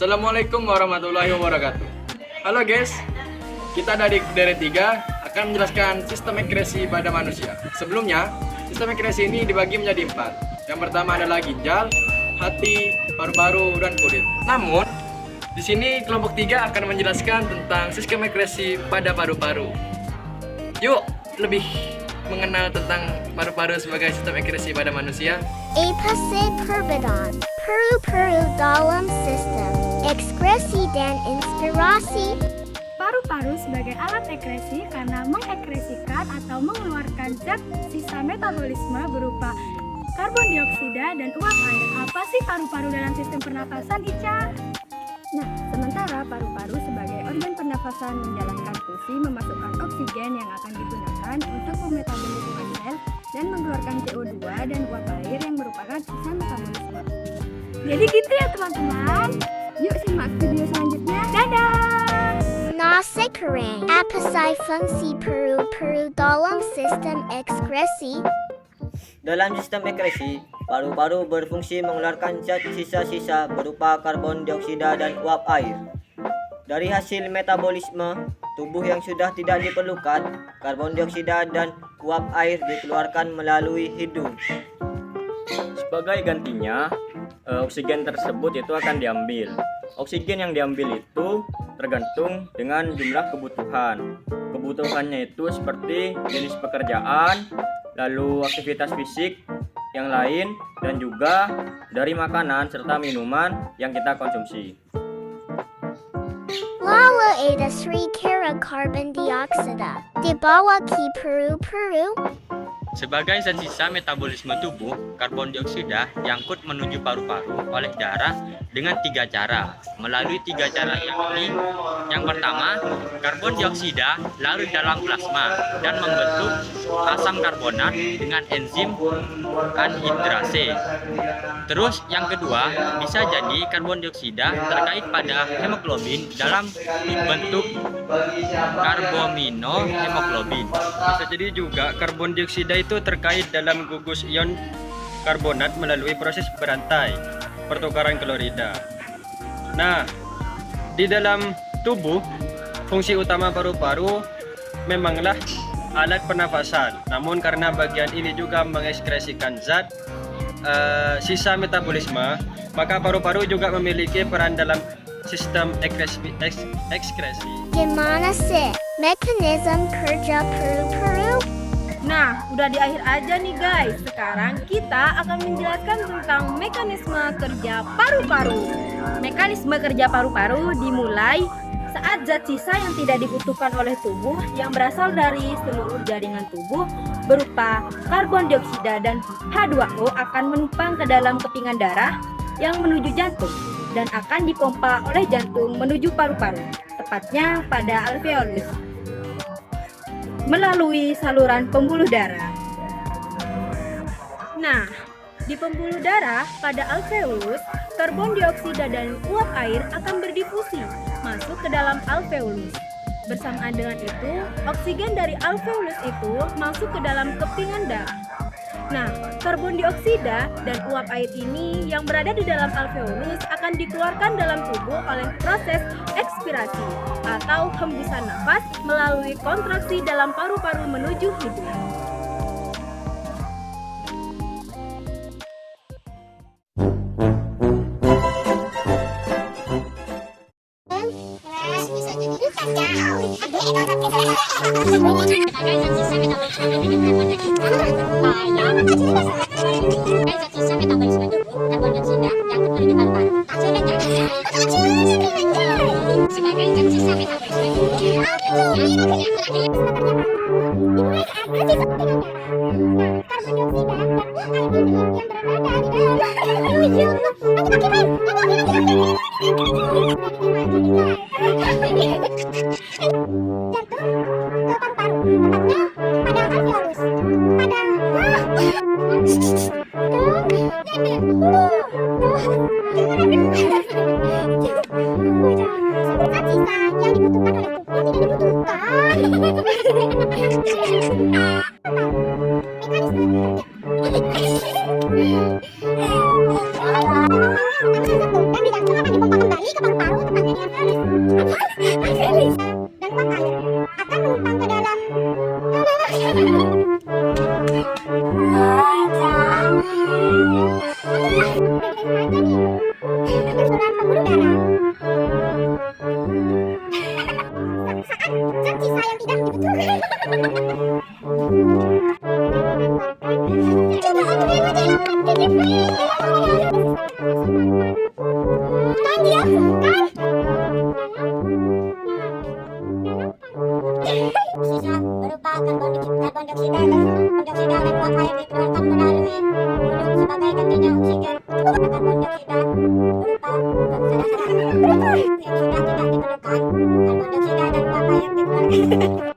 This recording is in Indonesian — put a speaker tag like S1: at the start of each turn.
S1: Assalamualaikum warahmatullahi wabarakatuh. Halo guys, kita dari Deret 3 akan menjelaskan sistem ekskresi pada manusia. Sebelumnya, sistem ekskresi ini dibagi menjadi 4. Yang pertama adalah ginjal, hati, paru-paru, dan kulit. Namun, di sini kelompok 3 akan menjelaskan tentang sistem ekskresi pada paru-paru. Yuk, lebih mengenal tentang paru-paru sebagai sistem ekskresi pada manusia.
S2: Apa sih perbedaan paru-paru dalam sistem ekskresi dan inspirasi?
S3: Paru-paru sebagai alat ekskresi karena mengekskresikan atau mengeluarkan zat sisa metabolisme berupa karbon dioksida dan uap air. Apa sih paru-paru dalam sistem pernafasan, Ica? Nah, sementara paru-paru sebagai organ pernafasan menjalankan fungsi memasukkan oksigen yang akan digunakan untuk memetabolisme sel dan mengeluarkan CO2 dan uap air yang merupakan sisa metabolisme. Jadi gitu ya teman-teman. Yuk simak video selanjutnya. Dadah!
S2: Nasi kering. Apa sih fungsi paru-paru dalam sistem ekskresi?
S4: Dalam sistem ekskresi, paru-paru berfungsi mengeluarkan zat sisa-sisa berupa karbon dioksida dan uap air. Dari hasil metabolisme, tubuh yang sudah tidak diperlukan, karbon dioksida dan uap air dikeluarkan melalui hidung.
S5: Sebagai gantinya, oksigen tersebut itu akan diambil. Oksigen yang diambil itu tergantung dengan jumlah kebutuhan. Kebutuhannya itu seperti jenis pekerjaan, lalu aktivitas fisik yang lain, dan juga dari makanan serta minuman yang kita konsumsi.
S2: Lalu ada Sri kira karbon dioksida dibawa ke paru-paru.
S6: Sebagai zat sisa metabolisme tubuh, karbon dioksida diangkut menuju paru-paru oleh darah dengan 3 cara. Melalui 3 cara yakni, yang pertama, karbon dioksida larut dalam plasma dan membentuk asam karbonat dengan enzim anhidrase. Terus yang kedua, bisa jadi karbon dioksida terkait pada hemoglobin dalam bentuk karbaminohemoglobin.
S1: Bisa jadi juga karbon dioksida itu terkait dalam gugus ion karbonat melalui proses berantai pertukaran klorida. Nah, di dalam tubuh, fungsi utama paru-paru memanglah alat pernafasan. Namun karena bagian ini juga mengekskresikan zat sisa metabolisme, maka paru-paru juga memiliki peran dalam sistem ekskresi.
S2: Gimana sih mekanisme kerja paru-paru?
S3: Nah, udah di akhir aja nih guys. Sekarang kita akan menjelaskan tentang mekanisme kerja paru-paru. Mekanisme kerja paru-paru dimulai saat zat sisa yang tidak dibutuhkan oleh tubuh yang berasal dari seluruh jaringan tubuh berupa karbon dioksida dan H2O akan menumpang ke dalam kepingan darah yang menuju jantung dan akan dipompa oleh jantung menuju paru-paru, tepatnya pada alveolus, melalui saluran pembuluh darah. Nah, di pembuluh darah pada alveolus, karbon dioksida dan uap air akan berdifusi masuk ke dalam alveolus. Bersamaan dengan itu, oksigen dari alveolus itu masuk ke dalam kepingan darah. Nah, karbon dioksida dan uap air ini yang berada di dalam alveolus akan dikeluarkan dalam tubuh oleh proses ekspirasi atau hembusan nafas melalui kontraksi dalam paru-paru menuju hidung.
S2: Kan di jantung akan dipompa kembali ke paru-paru Sisa berupa karbon dioksida dan uap air dikeluarkan melalui uduk sebagai gantinya oksigen. Karbon dioksida berupa zat yang sudah tidak diperlukan. Karbon dioksida dan uap air dikeluarkan